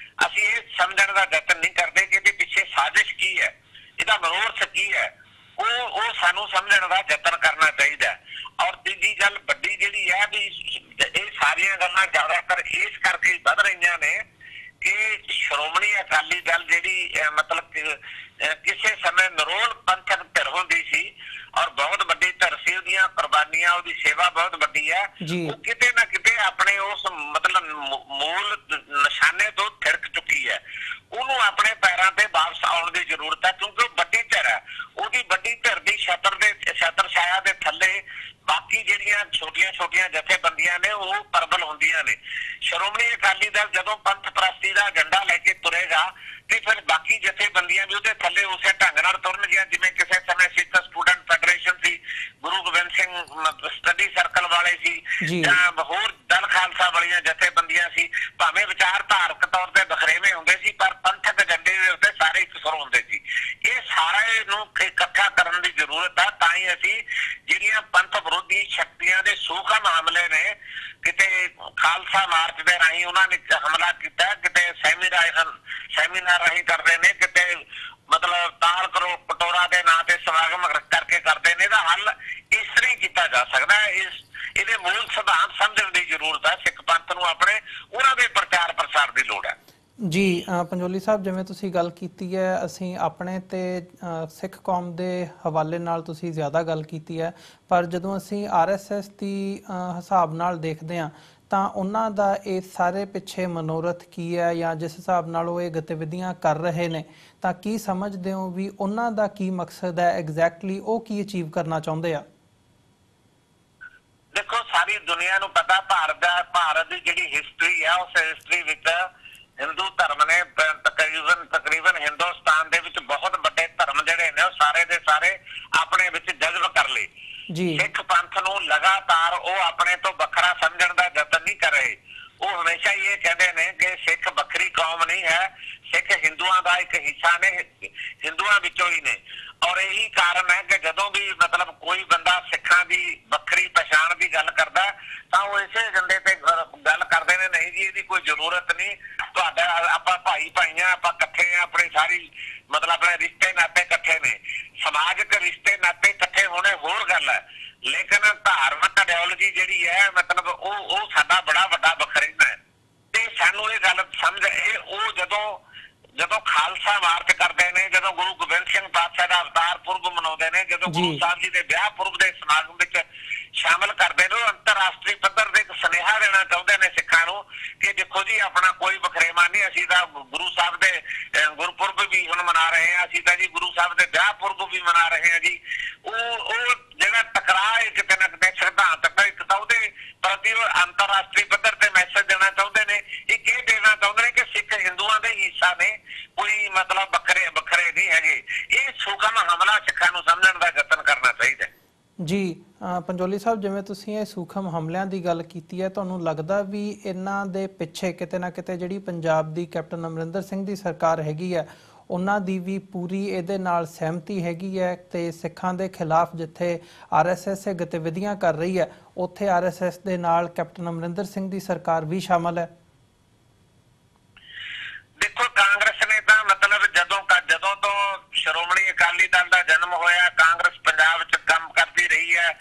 ਅਸੀਂ ਇਹ ਸਮਝਣ ਦਾ ਯਤਨ ਨਹੀਂ ਕਰਦੇ ਕਿ ਇਹਦੇ ਪਿੱਛੇ ਸਾਜ਼ਿਸ਼ ਕੀ ਹੈ, ਇਹਦਾ ਮਨੋਰਥ ਕੀ ਹੈ, ਉਹ ਸਾਨੂੰ ਸਮਝਣ ਦਾ ਯਤਨ ਕਰਨਾ ਚਾਹੀਦਾ। ਔਰ ਤੀਜੀ ਗੱਲ ਵੱਡੀ ਜਿਹੜੀ ਹੈ ਵੀ ਇਹ ਸਾਰੀਆਂ ਗੱਲਾਂ ਜ਼ਿਆਦਾਤਰ ਇਸ ਕਰਕੇ ਵੱਧ ਰਹੀਆਂ ਨੇ ਕਿ ਸ਼੍ਰੋਮਣੀ ਅਕਾਲੀ ਦਲ ਜਿਹੜੀ ਮਤਲਬ ਕਿਸੇ ਸਮੇਂ ਨਰੋਲ ਪੰਥਕ ਧਿਰ ਹੁੰਦੀ ਸੀ ਔਰ ਬਹੁਤ ਵੱਡੀ ਧਿਰ ਸੀ, ਉਹਦੀਆਂ ਕੁਰਬਾਨੀਆਂ, ਉਹਦੀ ਸੇਵਾ ਬਹੁਤ ਵੱਡੀ ਹੈ, ਉਹ ਕਿਤੇ ਨਾ ਕਿਤੇ ਆਪਣੇ ਉਸ ਮਤਲਬ ਮੂਲ ਨਿਸ਼ਾਨੇ ਤੋਂ ਥਿੜਕ ਚੁੱਕੀ ਹੈ। ਉਹਨੂੰ ਆਪਣੇ ਪੈਰਾਂ ਤੇ ਵਾਪਸ ਆਉਣ ਦੀ ਜ਼ਰੂਰਤ ਹੈ ਕਿਉਂਕਿ ਉਹ ਵੱਡੀ ਧਿਰ ਹੈ। ਉਹਦੀ ਵੱਡੀ ਧਿਰ ਦੀ ਛਤਰ ਛਾਇਆ ਦੇ ਥੱਲੇ ਬਾਕੀ ਜਿਹੜੀਆਂ ਛੋਟੀਆਂ ਛੋਟੀਆਂ ਜਥੇਬੰਦੀਆਂ ਨੇ ਉਹ ਪ੍ਰਬਲ ਹੁੰਦੀਆਂ ਨੇ। ਸ਼੍ਰੋਮਣੀ ਅਕਾਲੀ ਦਲ ਜਦੋਂ ਪੰਥ ਪ੍ਰਸਤੀ ਦਾ ਝੰਡਾ ਲੈ ਕੇ ਤੁਰੇਗਾ ਤੇ ਫਿਰ ਬਾਕੀ ਜਥੇਬੰਦੀਆਂ ਵੀ ਉਹਦੇ ਥੱਲੇ ਉਸੇ ਢੰਗ ਨਾਲ ਤੁਰਨਗੀਆਂ ਜਿਵੇਂ ਕਿਸੇ ਸਮੇਂ ਸਿੱਖ ਸਟੂਡੈਂਟ ਫੈਡਰੇਸ਼ਨ ਸੀ, ਗੁਰੂ ਗੋਬਿੰਦ ਸਿੰਘ ਸਟੱਡੀ ਸਰਕਲ ਵਾਲੇ ਸੀ ਜਾਂ ਹੋਰ ਦਲ ਖਾਲਸਾ ਵਾਲੀਆਂ ਜਥੇਬੰਦੀਆਂ ਸੀ। ਭਾਵੇਂ ਵਿਚਾਰਧਾਰਕ ਤੌਰ ਤੇ ਬਖਰੇਵੇਂ ਹੁੰਦੇ ਸੀ ਪਰ ਪੰਥਕ ਏਜੰਡੇ ਦੇ ਉੱਤੇ ਸਾਰੇ ਇੱਕ ਸੁਰ ਹੁੰਦੇ ਸੀ। ਇਹ ਸਾਰੇ ਨੂੰ ਇਕੱਠਾ ਕਰਨ ਦੀ ਜ਼ਰੂਰਤ ਹੈ, ਤਾਂ ਹੀ ਅਸੀਂ ਜਿਹੜੀਆਂ ਪੰਥ ਵਿਰੋਧੀ ਸ਼ਕਤੀਆਂ ਦੇ ਸੂਖਮ ਹਮਲੇ ਨੇ, ਕਿਤੇ ਖਾਲਸਾ ਮਾਰਚ ਦੇ ਰਾਹੀਂ ਉਹਨਾਂ ਨੇ ਹਮਲਾ ਕੀਤਾ, ਕਿਤੇ ਸੈਮੀਨਾਰ ਰਾਹੀਂ ਕਰਦੇ ਨੇ, ਕਿਤੇ ਮਤਲਬ ਤਾਲ ਕਰੋ ਪਟੋਰਾ ਦੇ ਨਾਂ ਤੇ ਸਮਾਗਮ ਕਰਕੇ ਕਰਦੇ ਨੇ। ਇਹਦਾ ਹੱਲ ਇਸ ਤਰ੍ਹਾਂ ਹੀ ਕੀਤਾ ਜਾ ਸਕਦਾ ਹੈ। ਇਹਦੇ ਮੂਲ ਸਿਧਾਂਤ ਸਮਝਣ ਦੀ ਜ਼ਰੂਰਤ ਹੈ। ਸਿੱਖ ਪੰਥ ਨੂੰ ਆਪਣੇ ਉਹਨਾਂ ਦੇ ਪ੍ਰਚਾਰ ਪ੍ਰਸਾਰ ਦੀ ਲੋੜ ਹੈ। ਜੀ ਪੰਜੋਲੀ ਸਾਹਿਬ, ਜਿਵੇਂ ਤੁਸੀਂ ਗੱਲ ਕੀਤੀ ਹੈ, ਅਸੀਂ ਆਪਣੇ ਤੇ ਸਿੱਖ ਕੌਮ ਦੇ ਹਵਾਲੇ ਨਾਲ ਤੁਸੀਂ ਜ਼ਿਆਦਾ ਗੱਲ ਕੀਤੀ ਹੈ, ਪਰ ਜਦੋਂ ਅਸੀਂ RSS ਦੀ ਹਿਸਾਬ ਨਾਲ ਦੇਖਦੇ ਹਾਂ ਤਾਂ ਉਹਨਾਂ ਦਾ ਇਹ ਸਾਰੇ ਪਿੱਛੇ ਮਨੋਰਥ ਕੀ ਹੈ ਜਾਂ ਜਿਸ ਹਿਸਾਬ ਨਾਲ ਉਹ ਇਹ ਗਤੀਵਿਧੀਆਂ ਕਰ ਰਹੇ ਨੇ ਤਾਂ ਕੀ ਸਮਝਦੇ ਹੋ ਵੀ ਉਹਨਾਂ ਦਾ ਕੀ ਮਕਸਦ ਹੈ ਐਗਜ਼ੈਕਟਲੀ, ਉਹ ਕੀ ਅਚੀਵ ਕਰਨਾ ਚਾਹੁੰਦੇ ਆ? ਦੇਖੋ, ਸਾਰੀ ਦੁਨੀਆ ਨੂੰ ਪਤਾ ਭਾਰਤ ਦੀ ਜਿਹੜੀ ਹਿਸਟਰੀ ਆ ਉਸ ਹਿਸਟਰੀ ਵਿੱਚ ਹਿੰਦੂ ਧਰਮ ਨੇ ਤਕਰੀਬਨ ਹਿੰਦੁਸਤਾਨ ਦੇ ਵਿੱਚ ਬਹੁਤ ਵੱਡੇ ਧਰਮ ਜਿਹੜੇ ਨੇ ਉਹ ਸਾਰੇ ਦੇ ਸਾਰੇ ਆਪਣੇ ਵਿੱਚ ਜਜ਼ਬ ਕਰ ਲਏ। ਸਿੱਖ ਪੰਥ ਨੂੰ ਲਗਾਤਾਰ ਉਹ ਆਪਣੇ ਤੋਂ ਵੱਖਰਾ ਸਮਝਣ ਦਾ ਯਤਨ ਨਹੀਂ ਕਰ ਰਹੇ। ਉਹ ਹਮੇਸ਼ਾ ਹੀ ਇਹ ਕਹਿੰਦੇ ਨੇ ਕਿ ਸਿੱਖ ਵੱਖਰੀ ਕੌਮ ਨਹੀਂ ਹੈ, ਸਿੱਖ ਹਿੰਦੂਆਂ ਦਾ ਇੱਕ ਹਿੱਸਾ ਨੇ, ਹਿੰਦੂਆਂ ਵਿੱਚੋਂ ਹੀ ਨੇ। ਔਰ ਇਹੀ ਕਾਰਨ ਹੈ ਕਿ ਜਦੋਂ ਵੀ ਮਤਲਬ ਕੋਈ ਬੰਦਾ ਸਿੱਖਾਂ ਦੀ ਵੱਖਰੀ ਪਛਾਣ ਦੀ ਗੱਲ ਕਰਦਾ ਤਾਂ ਉਹ ਇਸੇ ਏਜੰਡੇ ਤੇ ਗੱਲ ਕਰਦੇ ਨੇ, ਨਹੀਂ ਜੀ ਇਹਦੀ ਕੋਈ ਜ਼ਰੂਰਤ ਨਹੀਂ, ਤੁਹਾਡਾ ਆਪਾਂ ਭਾਈਆਂ, ਆਪਾਂ ਇਕੱਠੇ ਆ, ਆਪਣੀ ਸਾਰੀ ਮਤਲਬ ਆਪਣੇ ਰਿਸ਼ਤੇ ਨਾਤੇ ਇਕੱਠੇ ਨੇ। ਸਮਾਜਿਕ ਰਿਸ਼ਤੇ ਨਾਤੇ ਇਕੱਠੇ ਹੋਣੇ ਹੋਰ ਗੱਲ ਹੈ, ਲੇਕਿਨ ਧਾਰਮਿਕ ਆਈਡੀਓਲੋਜੀ ਜਿਹੜੀ ਹੈ ਮਤਲਬ ਉਹ ਸਾਡਾ ਬੜਾ ਵੱਡਾ ਵਖਰੇਵਾ ਹੈ। ਤੇ ਸਾਨੂੰ ਇਹ ਗੱਲ ਸਮਝ ਉਹ ਜਦੋਂ ਖਾਲਸਾ ਮਾਰਚ ਕਰਦੇ ਨੇ, ਜਦੋਂ ਗੁਰੂ ਗੋਬਿੰਦ ਸਿੰਘ ਪਾਤਸ਼ਾਹ ਦਾ ਅਵਤਾਰ ਪੁਰਬ ਮਨਾਉਂਦੇ ਨੇ, ਜਦੋਂ ਗੁਰੂ ਸਾਹਿਬ ਜੀ ਦੇ ਵਿਆਹ ਪੁਰਬ ਦੇ ਸਮਾਗਮ ਵਿੱਚ शामिल करते हैं, अंतरराष्ट्रीय पद्धर ते एक सुनेहा देना चाहते हैं सिखां नूं कि देखो जी अपना कोई वखरेवा नहीं, असीं तां गुरु साहब दे गुरपुरब भी हुण मना रहे हैं, असीं तां जी गुरु साहब दे विआह पुरब भी मना रहे हैं जी। ਉਹ ਜਿਹੜਾ ਟਕਰਾਅ ਹੈ ਕਿਤੇ ਨਾ ਕਿਤੇ ਸਿਧਾਂਤਕ ਇੱਕ ਤਾਂ ਉਹਦੇ ਪ੍ਰਤੀ ਅੰਤਰਰਾਸ਼ਟਰੀ ਪੱਧਰ ਤੇ ਮੈਸੇਜ ਦੇਣਾ ਚਾਹੁੰਦੇ ਨੇ, ਇੱਕ ਇਹ ਦੇਣਾ ਚਾਹੁੰਦੇ ਨੇ ਕਿ ਸਿੱਖ ਹਿੰਦੂਆਂ ਦੇ ਹਿੱਸਾ ਨੇ, ਕੋਈ ਮਤਲਬ ਵੱਖਰੇ ਵੱਖਰੇ ਨਹੀਂ ਹੈਗੇ। ਇਹ ਸੂਖਮ ਹਮਲਾ ਸਿੱਖਾਂ ਨੂੰ ਸਮਝਣ ਦਾ ਯਤਨ ਕਰਨਾ ਚਾਹੀਦਾ ਜੀ। ਪੰਜੋਲੀ ਸਾਹਿਬ, ਜਿਵੇਂ ਤੁਸੀਂ ਇਹ ਸੂਖਮ ਹਮਲਿਆਂ ਦੀ ਗੱਲ ਕੀਤੀ ਹੈ, ਤੁਹਾਨੂੰ ਲੱਗਦਾ ਵੀ ਇਹਨਾਂ ਦੇ ਪਿੱਛੇ ਕਿਤੇ ਨਾ ਕਿਤੇ ਜਿਹੜੀ ਪੰਜਾਬ ਦੀ ਕੈਪਟਨ ਅਮਰਿੰਦਰ ਸਿੰਘ ਦੀ ਸਰਕਾਰ ਹੈਗੀ ਹੈ ਉਹਨਾਂ ਦੀ ਵੀ ਪੂਰੀ ਇਹਦੇ ਨਾਲ ਸਹਿਮਤੀ ਹੈਗੀ ਹੈ ਤੇ ਸਿੱਖਾਂ ਦੇ ਖਿਲਾਫ ਜਿੱਥੇ RSS ਗਤੀਵਿਧੀਆਂ ਕਰ ਰਹੀ ਹੈ ਉੱਥੇ RSS ਦੇ ਨਾਲ ਕੈਪਟਨ ਅਮਰਿੰਦਰ ਸਿੰਘ ਦੀ ਸਰਕਾਰ ਵੀ ਸ਼ਾਮਲ ਹੈ? ਦੇਖੋ, ਕਾਂਗਰਸ ਨੇ ਤਾਂ ਮਤਲਬ ਜਦੋਂ ਤੋਂ ਸ਼੍ਰੋਮਣੀ ਅਕਾਲੀ ਦਲ ਦਾ ਜਨਮ ਹੋਇਆ, ਕਾਂਗਰਸ ਪੰਜਾਬ 'ਚ ਕੰਮ ਕਰਦੀ ਰਹੀ ਹੈ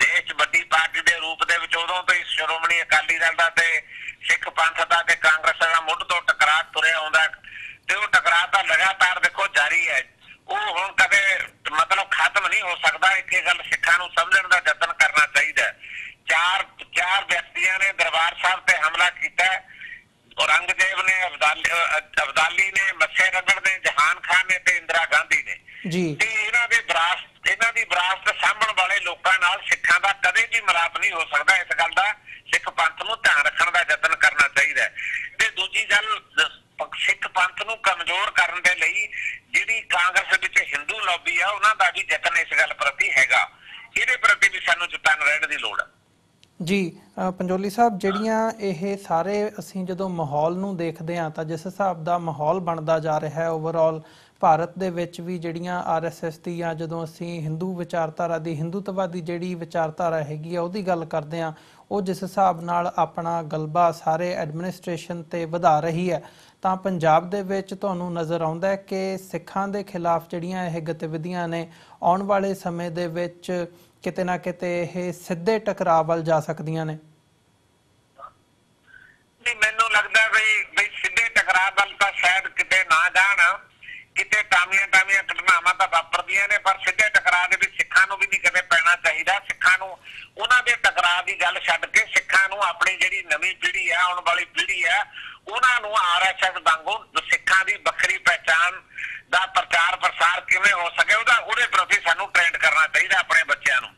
ਦੇਸ਼ 'ਚ ਵੱਡੀ ਪਾਰਟੀ ਦੇ ਰੂਪ ਦੇ ਵਿੱਚ, ਉਦੋਂ ਤੋਂ ਹੀ ਸ਼੍ਰੋਮਣੀ ਅਕਾਲੀ ਦਲ ਦਾ ਤੇ ਸਿੱਖ ਪੰਥ ਦਾ ਤੇ ਕਾਂਗਰਸ ਦਾ ਮੁੱਢ ਤੋਂ ਟਕਰਾਅ ਤੁਰਿਆ ਆਉਂਦਾ ਤੇ ਉਹ ਟਕਰਾਅ ਤਾਂ ਲਗਾਤਾਰ ਦੇਖੋ ਜਾਰੀ ਹੈ। ਉਹ ਹੁਣ ਕਦੇ ਮਤਲਬ ਖਤਮ ਨਹੀਂ ਹੋ ਸਕਦਾ। ਇੱਕ ਗੱਲ ਸਿੱਖਾਂ ਨੂੰ ਸਮਝਣ ਦਾ ਯਤਨ ਕਰਨਾ ਚਾਹੀਦਾ। ਚਾਰ ਵਿਅਕਤੀਆਂ ਨੇ ਦਰਬਾਰ ਸਾਹਿਬ ਤੇ ਹਮਲਾ ਕੀਤਾ, ਔਰੰਗਜ਼ੇਬ ਨੇ, ਅਬਦਾਲੀ ਨੇ, ਮੱਸੇ ਰਗੜ ਨੇ, ਜਹਾਨ ਖਾਨ ਨੇ ਤੇ ਇੰਦਰਾ ਗਾਂਧੀ ਨੇ ਤੇ ਇਹਨਾਂ ਦੀ ਵਿਰਾਸਤ ਸਾਂਭਣ ਵਾਲੇ ਲੋਕਾਂ ਨਾਲ ਸਿੱਖਾਂ ਦਾ ਕਦੇ ਵੀ ਮਿਲਾਪ ਨਹੀਂ ਹੋ ਸਕਦਾ। ਇਸ ਗੱਲ ਦਾ ਸਿੱਖ ਪੰਥ ਨੂੰ ਧਿਆਨ ਰੱਖਣ ਦਾ ਯਤਨ ਕਰਨਾ ਚਾਹੀਦਾ। ਤੇ ਦੂਜੀ ਗੱਲ, ਸਿੱਖ ਪੰਥ ਨੂੰ ਕਮਜ਼ੋਰ ਕਰਨ ਦੇ ਲਈ ਜਿਹੜੀ ਕਾਂਗਰਸ ਵਿੱਚ ਹਿੰਦੂ ਲੌਬੀ ਆ ਉਹਨਾਂ ਦਾ ਵੀ ਯਤਨ ਇਸ ਗੱਲ ਪ੍ਰਤੀ ਹੈਗਾ, ਇਹਦੇ ਪ੍ਰਤੀ ਵੀ ਸਾਨੂੰ ਚੇਤੰਨ ਰਹਿਣ ਦੀ ਲੋੜ ਆ ਜੀ। ਪੰਜੋਲੀ ਸਾਹਿਬ, ਜਿਹੜੀਆਂ ਇਹ ਸਾਰੇ ਅਸੀਂ ਜਦੋਂ ਮਾਹੌਲ ਨੂੰ ਦੇਖਦੇ ਹਾਂ ਤਾਂ ਜਿਸ ਹਿਸਾਬ ਦਾ ਮਾਹੌਲ ਬਣਦਾ ਜਾ ਰਿਹਾ ਹੈ ਓਵਰਆਲ ਭਾਰਤ ਦੇ ਵਿੱਚ ਵੀ ਜਿਹੜੀਆਂ RSS ਦੀ ਜਾਂ ਜਦੋਂ ਅਸੀਂ ਹਿੰਦੂ ਵਿਚਾਰਧਾਰਾ ਦੀ ਹਿੰਦੂਤਵਾਦੀ ਜਿਹੜੀ ਵਿਚਾਰਧਾਰਾ ਹੈਗੀ ਆ ਉਹਦੀ ਗੱਲ ਕਰਦੇ ਹਾਂ, ਉਹ ਜਿਸ ਹਿਸਾਬ ਨਾਲ ਆਪਣਾ ਗਲਬਾ ਸਾਰੇ ਐਡਮਿਨਿਸਟ੍ਰੇਸ਼ਨ ਤੇ ਵਧਾ ਰਹੀ ਹੈ ਤਾਂ ਪੰਜਾਬ ਦੇ ਵਿੱਚ ਤੁਹਾਨੂੰ ਨਜ਼ਰ ਆਉਂਦਾ ਹੈ ਕਿ ਸਿੱਖਾਂ ਦੇ ਖਿਲਾਫ ਜਿਹੜੀਆਂ ਇਹ ਗਤੀਵਿਧੀਆਂ ਨੇ ਆਉਣ ਵਾਲੇ ਸਮੇਂ ਦੇ ਵਿੱਚ ਕਿਤੇ ਨਾ ਕਿਤੇ ਇਹ ਸਿੱਧੇ ਟਕਰਾਅ ਵੱਲ ਜਾ ਸਕਦੀਆਂ ਨੇ? ਨਹੀਂ, ਮੈਨੂੰ ਲੱਗਦਾ ਬਈ ਸਿੱਧੇ ਟਕਰਾਅ ਵੱਲ ਤਾਂ ਸ਼ਾਇਦ ਕਿਤੇ ਨਾ ਜਾਣ, ਕਿਤੇ ਟਾਮੀਆਂ ਘਟਨਾਵਾਂ ਤਾਂ ਵਾਪਰਦੀਆਂ ਨੇ, ਪਰ ਸਿੱਧੇ ਟਕਰਾਅ ਦੇ ਵਿੱਚ ਸਿੱਖਾਂ ਨੂੰ ਵੀ ਨਹੀਂ ਕਦੇ ਪੈਣਾ ਚਾਹੀਦਾ। ਸਿੱਖਾਂ ਨੂੰ ਉਹਨਾਂ ਦੇ ਟਕਰਾਅ ਦੀ ਗੱਲ ਛੱਡ ਕੇ ਸਿੱਖਾਂ ਨੂੰ ਆਪਣੀ ਜਿਹੜੀ ਨਵੀਂ ਪੀੜ੍ਹੀ ਆ, ਆਉਣ ਵਾਲੀ ਪੀੜ੍ਹੀ ਆ, ਉਹਨਾਂ ਨੂੰ RSS ਵਾਂਗੂ ਸਿੱਖਾਂ ਦੀ ਵੱਖਰੀ ਪਹਿਚਾਣ ਦਾ ਪ੍ਰਚਾਰ ਪ੍ਰਸਾਰ ਕਿਵੇਂ ਹੋ ਸਕੇ ਉਹਦੇ ਪ੍ਰਤੀ ਸਾਨੂੰ ਟ੍ਰੇਨਡ ਕਰਨਾ ਚਾਹੀਦਾ ਆਪਣੇ ਬੱਚਿਆਂ ਨੂੰ।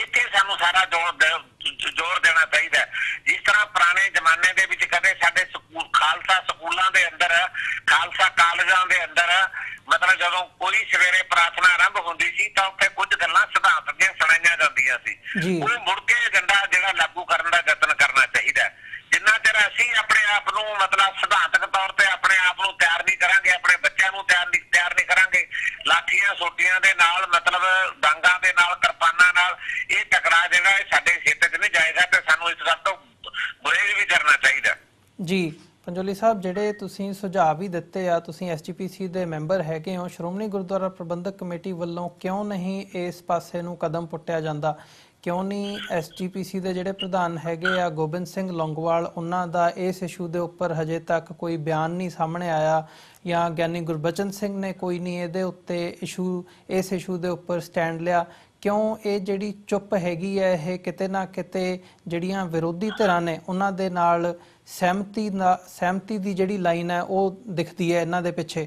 ਇੱਥੇ ਸਾਨੂੰ ਸਾਰਾ ਜ਼ੋਰ ਦੇਣਾ ਚਾਹੀਦਾ। ਜਿਸ ਤਰ੍ਹਾਂ ਪੁਰਾਣੇ ਜ਼ਮਾਨੇ ਦੇ ਵਿੱਚ ਕਦੇ ਸਾਡੇ ਖਾਲਸਾ ਸਕੂਲਾਂ ਦੇ ਅੰਦਰ, ਖਾਲਸਾ ਕਾਲਜਾਂ ਦੇ ਅੰਦਰ ਮਤਲਬ ਜਦੋਂ ਕੋਈ ਸਵੇਰੇ ਪ੍ਰਾਰਥਨਾ ਆਰੰਭ ਹੁੰਦੀ ਸੀ ਤਾਂ ਉੱਥੇ ਕੁਝ ਗੱਲਾਂ ਸਿਧਾਂਤ ਦੀਆਂ ਸੁਣਾਈਆਂ ਜਾਂਦੀਆਂ ਸੀ। ਉਹ ਮੁੜ ਕੇ ਏਜੰਡਾ ਜਿਹੜਾ ਲਾਗੂ ਕਰਨ ਦਾ ਯਤਨ ਕਰਨਾ ਚਾਹੀਦਾ। ਜਿੰਨਾ ਚਿਰ ਅਸੀਂ ਆਪਣੇ ਆਪ ਨੂੰ ਮਤਲਬ ਸਿਧਾਂਤਕ ਤੌਰ ਤੇ ਆਪਣੇ ਆਪ ਨੂੰ ਤਿਆਰ ਨਹੀਂ ਕਰਾਂਗੇ, ਆਪਣੇ ਬੱਚਿਆਂ ਨੂੰ ਤਿਆਰ ਨਹੀਂ ਕਰਾਂਗੇ, ਲਾਠੀਆਂ ਸੋਟੀਆਂ ਦੇ ਨਾਲ ਮਤਲਬ ਡਾਂਗਾਂ ਦੇ ਨਾਲ, ਕਿਰਪਾਨਾਂ ਨਾਲ ਇਹ ਟਕਰਾਅ ਜਿਹੜਾ ਇਹ ਸਾਡੇ ਹਿੱਤ 'ਚ ਨਹੀਂ ਜਾਏਗਾ ਤੇ ਸਾਨੂੰ ਇਸ ਗੱਲ ਤੋਂ ਗੁਰੇਜ਼ ਵੀ ਕਰਨਾ ਚਾਹੀਦਾ ਜੀ। ਪੰਜੋਲੀ ਸਾਹਿਬ, ਜਿਹੜੇ ਤੁਸੀਂ ਸੁਝਾਅ ਵੀ ਦਿੱਤੇ ਆ, ਤੁਸੀਂ SGPC ਦੇ ਮੈਂਬਰ ਹੈਗੇ ਹੋ, ਸ਼੍ਰੋਮਣੀ ਗੁਰਦੁਆਰਾ ਪ੍ਰਬੰਧਕ ਕਮੇਟੀ ਵੱਲੋਂ ਕਿਉਂ ਨਹੀਂ ਇਸ ਪਾਸੇ ਨੂੰ ਕਦਮ ਪੁੱਟਿਆ ਜਾਂਦਾ? ਕਿਉਂ ਨਹੀਂ SGPC ਦੇ ਜਿਹੜੇ ਪ੍ਰਧਾਨ ਹੈਗੇ ਆ ਗੋਬਿੰਦ ਸਿੰਘ ਲੌਂਗੋਵਾਲ, ਉਹਨਾਂ ਦਾ ਇਸ ਇਸ਼ੂ ਦੇ ਉੱਪਰ ਹਜੇ ਤੱਕ ਕੋਈ ਬਿਆਨ ਨਹੀਂ ਸਾਹਮਣੇ ਆਇਆ, ਜਾਂ ਗਿਆਨੀ ਗੁਰਬਚਨ ਸਿੰਘ ਨੇ ਕੋਈ ਨਹੀਂ ਇਹਦੇ ਉੱਤੇ ਇਸ ਇਸ਼ੂ ਦੇ ਉੱਪਰ ਸਟੈਂਡ ਲਿਆ? ਕਿਉਂ ਇਹ ਜਿਹੜੀ ਚੁੱਪ ਹੈਗੀ ਹੈ ਇਹ ਕਿਤੇ ਨਾ ਕਿਤੇ ਜਿਹੜੀਆਂ ਵਿਰੋਧੀ ਧਿਰਾਂ ਨੇ ਉਹਨਾਂ ਦੇ ਨਾਲ ਸਹਿਮਤੀ ਦੀ ਜਿਹੜੀ ਲਾਈਨ ਹੈ ਉਹ ਦਿਖਦੀ ਹੈ ਇਹਨਾਂ ਦੇ ਪਿੱਛੇ?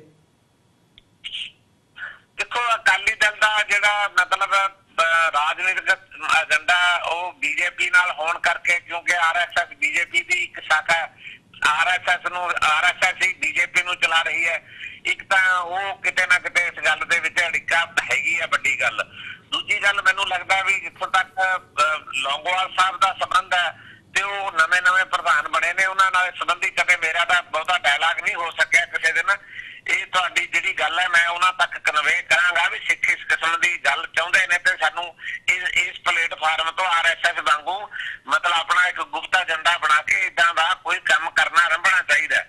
ਦੇਖੋ, ਅਕਾਲੀ ਦਲ ਦਾ ਜਿਹੜਾ ਮਤਲਬ ਰਾਜਨੀਤਿਕ ਏਜੰਡਾ ਉਹ BJP ਨਾਲ ਹੋਣ ਕਰਕੇ, ਕਿਉਂਕਿ RSS BJP ਦੀ ਇੱਕ ਸ਼ਾਖਾ, RSS ਹੀ BJP ਨੂੰ ਚਲਾ ਰਹੀ ਹੈ। ਇੱਕ ਤਾਂ ਉਹ ਕਿਤੇ ਨਾ ਕਿਤੇ ਇਸ ਗੱਲ ਦੇ ਵਿੱਚ ਅੜਿੱਕਾ ਹੈਗੀ ਹੈ ਵੱਡੀ ਗੱਲ। ਦੂਜੀ ਗੱਲ, ਮੈਨੂੰ ਲੱਗਦਾ ਵੀ ਜਿੱਥੋਂ ਤੱਕ ਲੌਂਗੋਵਾਲ ਸਾਹਿਬ ਦਾ ਸੰਬੰਧ ਹੈ ਤੇ ਉਹ ਨਵੇਂ ਪ੍ਰਧਾਨ ਬਣੇ ਨੇ, ਉਹਨਾਂ ਨਾਲ ਸੰਬੰਧੀ ਕਦੇ ਮੇਰਾ ਤਾਂ ਬਹੁਤਾ ਡਾਇਲਾਗ ਨਹੀਂ ਹੋ ਸਕਿਆ ਕਿਸੇ ਦਿਨ। ਇਹ ਤੁਹਾਡੀ ਜਿਹੜੀ ਗੱਲ ਹੈ ਮੈਂ ਉਹਨਾਂ ਤੱਕ ਕਨਵੇ ਕਰਾਂਗਾ ਵੀ ਸਿੱਖ ਇਸ ਕਿਸਮ ਦੀ ਗੱਲ ਚਾਹੁੰਦੇ ਨੇ ਤੇ ਸਾਨੂੰ ਇਸ ਪਲੇਟਫਾਰਮ ਤੋਂ RSS ਵਾਂਗੂ ਮਤਲਬ ਆਪਣਾ ਇੱਕ ਗੁਪਤ ਏਜੰਡਾ ਬਣਾ ਕੇ ਏਦਾਂ ਦਾ ਕੋਈ ਕੰਮ ਕਰਨਾ ਆਰੰਭਣਾ ਚਾਹੀਦਾ।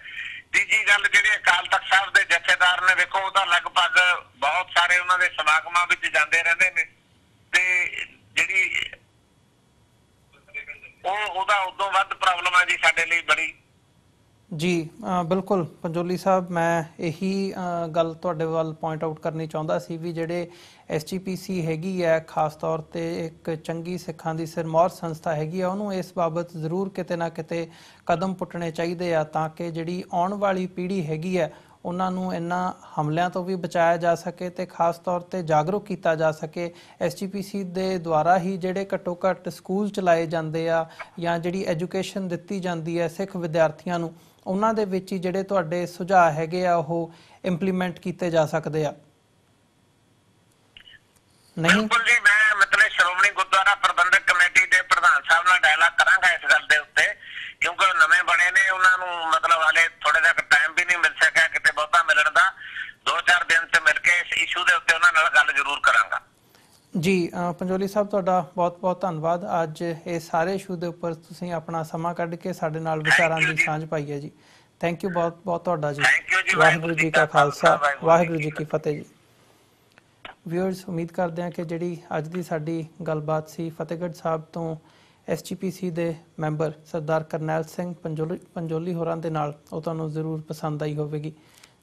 ਤੀਜੀ ਗੱਲ, ਜਿਹੜੇ ਅਕਾਲ ਤਖਤ ਸਾਹਿਬ ਦੇ ਜਥੇਦਾਰ ਨੇ, ਦੇਖੋ ਉਹ ਤਾਂ ਲਗਭਗ ਬਹੁਤ ਸਾਰੇ ਉਹਨਾਂ ਦੇ ਸਮਾਗਮਾਂ ਵਿੱਚ ਜਾਂਦੇ ਰਹਿੰਦੇ ਨੇ ਤੇ ਜਿਹੜੀ ਉਹਦਾ ਉਦੋਂ ਵੱਧ ਪ੍ਰੋਬਲਮ ਆ ਜੀ ਸਾਡੇ ਲਈ ਬੜੀ जी बिल्कुल पंजोली साहब, मैं यही गल तुहाडे वल पॉइंट आउट करनी चाहुंदा सी भी जिहड़े SGPC हैगी है खास तौर ते एक चंगी सिखां दी सिरमौर संस्था हैगी है, उहनूं इस बाबत जरूर किते ना किते कदम पुट्टने चाहीदे आ तां कि जिहड़ी आउण वाली पीढ़ी हैगी है उन्हां नूं इन्हां हमलिਆਂ ਤੋਂ भी बचाया जा सके ते खास तौर ते जागरूक किया जा सके। SGPC दे द्वारा ही जिहड़े घट्टो घट्ट स्कूल चलाए जांदे आ या जिहड़ी एजुकेशन दित्ती जांदी है सिख विद्यार्थियों नूं, ਉਹਨਾਂ ਦੇ ਵਿੱਚ ਹੀ ਜਿਹੜੇ ਤੁਹਾਡੇ ਸੁਝਾਅ ਹੈਗੇ ਆ ਉਹ ਇੰਪਲੀਮੈਂਟ ਕੀਤੇ ਜਾ ਸਕਦੇ ਆ। ਨਹੀਂ ਬਿਲਕੁਲ ਜੀ, ਮੈਂ ਮਤਲਬ ਸ਼੍ਰੋਮਣੀ ਗੁਰਦੁਆਰਾ ਪ੍ਰਬੰਧਕ ਕਮੇਟੀ ਦੇ ਪ੍ਰਧਾਨ ਸਾਹਿਬ ਨਾਲ ਡਾਇਲਾਗ ਕਰਾਂਗਾ ਇਸ ਗੱਲ ਦੇ ਉੱਤੇ, ਕਿਉਂਕਿ ਉਹ ਨਵੇਂ ਬਣੇ ਨੇ, ਉਹਨਾਂ ਨੂੰ ਮਤਲਬ ਹਾਲੇ ਥੋੜੇ ਜਿਹਾ ਟਾਈਮ ਵੀ ਨਹੀਂ ਮਿਲ ਸਕਿਆ ਕਿਤੇ ਬਹੁਤਾ ਮਿਲਣ ਦਾ। 2-4 ਦਿਨ ਤੇ ਮਿਲ ਕੇ ਇਸ ਇਸ਼ੂ ਦੇ ਉੱਤੇ ਉਹਨਾਂ ਨਾਲ ਗੱਲ ਜ਼ਰੂਰ ਕਰਾਂਗਾ। जी पंजोली साहब, तुहाडा बहुत बहुत धन्नवाद। अज ये सारे इशू के उपर तुसीं अपना समा कढ के साडे नाल विचारां दी सांझ पाई है जी। थैंक यू बहुत बहुत तुहाडा जी। वाहिगुरू जी का खालसा, वाहिगुरू जी की फतेह जी। व्यूअर्स, उम्मीद करते हैं कि जिहड़ी अज दी साडी गलबात सी फतेहगढ़ साहब तो SGPC दे मैंबर सरदार करनैल सिंह पंजोली होरां दे नाल ओह तुहानूं जरूर पसंद आई होवेगी।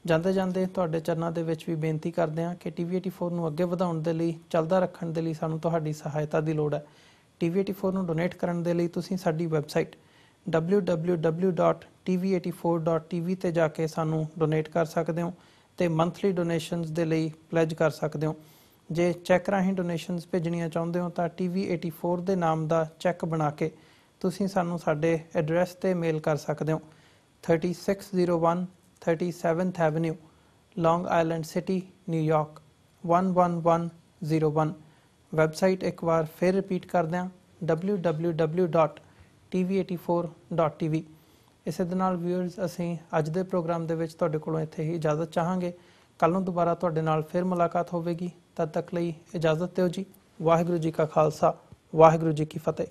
ਜਾਂਦੇ ਜਾਂਦੇ ਤੁਹਾਡੇ ਚਰਨਾਂ ਦੇ ਵਿੱਚ ਵੀ ਬੇਨਤੀ ਕਰਦੇ ਹਾਂ ਕਿ TV84 ਨੂੰ ਅੱਗੇ ਵਧਾਉਣ ਦੇ ਲਈ, ਚੱਲਦਾ ਰੱਖਣ ਦੇ ਲਈ ਸਾਨੂੰ ਤੁਹਾਡੀ ਸਹਾਇਤਾ ਦੀ ਲੋੜ ਹੈ। TV84 ਨੂੰ ਡੋਨੇਟ ਕਰਨ ਦੇ ਲਈ ਤੁਸੀਂ ਸਾਡੀ ਵੈਬਸਾਈਟ www.tv84.tv ਤੇ ਜਾ ਕੇ ਸਾਨੂੰ ਡੋਨੇਟ ਕਰ ਸਕਦੇ ਹੋ ਤੇ ਮੰਥਲੀ ਡੋਨੇਸ਼ਨਸ ਦੇ ਲਈ ਪਲੇਜ ਕਰ ਸਕਦੇ ਹੋ। ਜੇ ਚੈੱਕ ਰਾਹੀਂ ਡੋਨੇਸ਼ਨਸ ਭੇਜਣੀਆਂ ਚਾਹੁੰਦੇ ਹੋ ਤਾਂ TV84 ਦੇ ਨਾਮ ਦਾ ਚੈੱਕ ਬਣਾ ਕੇ ਤੁਸੀਂ ਸਾਨੂੰ ਸਾਡੇ ਐਡਰੈਸ ਤੇ ਮੇਲ ਕਰ ਸਕਦੇ ਹੋ। 3601 37th Avenue, Long Island City, New York 11101। Website ਇੱਕ ਵਾਰ ਫਿਰ ਰਿਪੀਟ ਕਰਦੇ ਹਾਂ www.tv84.tv। ਇਸੇ ਦੇ ਨਾਲ ਵਿਊਅਰਸ, ਅਸੀਂ ਅੱਜ ਦੇ ਪ੍ਰੋਗਰਾਮ ਦੇ ਵਿੱਚ ਤੁਹਾਡੇ ਕੋਲੋਂ ਇੱਥੇ ਹੀ ਇਜਾਜ਼ਤ ਚਾਹਾਂਗੇ। ਕੱਲ੍ਹ ਨੂੰ ਦੁਬਾਰਾ ਤੁਹਾਡੇ ਨਾਲ ਫਿਰ ਮੁਲਾਕਾਤ ਹੋਵੇਗੀ। ਤਦ ਤੱਕ ਲਈ ਇਜਾਜ਼ਤ ਦਿਓ ਜੀ। ਵਾਹਿਗੁਰੂ ਜੀ ਕਾ ਖਾਲਸਾ, ਵਾਹਿਗੁਰੂ ਜੀ ਕੀ ਫਤਿਹ।